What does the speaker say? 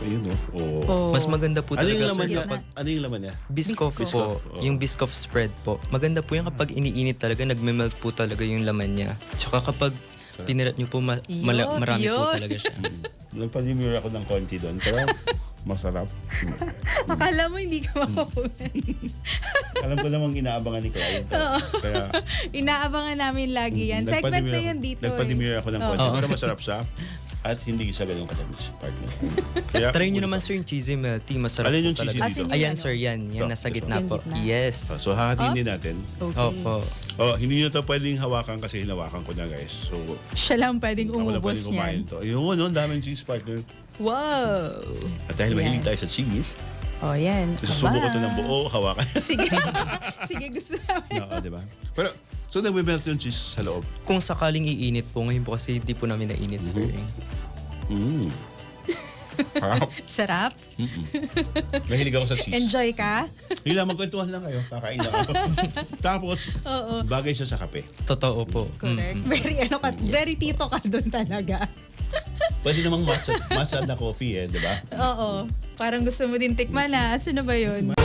Ayun, no? Oo. Oh. Mas maganda po Ano talaga, yung sir, laman niya? kapag Ano yung laman niya? Biscoff Biscoff. po. Oo. Yung Biscoff spread po. Maganda po yung kapag iniinit talaga, nagme-melt po talaga yung laman niya. Tsaka kapag pinirat nyo po, marami po Yun. talaga siya. Nagpa-demure ako ng konti doon, pero masarap. Akala mo hindi ka makukunan. Alam ko namang inaabangan ni Clyde. Kaya Inaabangan namin lagi yan. Segment na yan dito. Nagpa-demure ako ng konti, Oo. pero masarap siya. At hindi siya ganun katamis, partner. Kaya, Try nyo naman, sir, yung cheesy milk tea. Masarap Alin po yung cheesy talaga. dito? Asin Ayan, ano? sir, yan. Yan, Ito, nasa ito. gitna Yung po. gitna. Yes. So, hahatiin din natin. Okay. Opo. Oh, hindi nyo ito pwedeng hawakan kasi hinawakan ko na, guys. So, Siya lang pwedeng ako na umubos pwedeng kumain niyan. to. Yung ano, daming cheese, partner. Wow! At dahil mahilig Yan. tayo sa cheese, Oh, yan. susubo ko Aba. ito ng buo, hawakan. Sige. Sige, gusto namin. Oo, di ba? Pero, so nagme-melt yung cheese sa loob. Kung sakaling iinit po, ngayon po kasi hindi po namin nainit, sir. Mm. Harap. Sarap. Mahilig ako sa cheese. Enjoy ka? Hindi lang, magkwentuhan lang kayo. Kakain lang ako. Tapos, Oo. bagay siya sa kape. Totoo po. Correct. Very, ano ka, very tito ka doon talaga. Pwede namang matcha na coffee di ba? Oo. Parang gusto mo din tikman na. Asa na ba yun?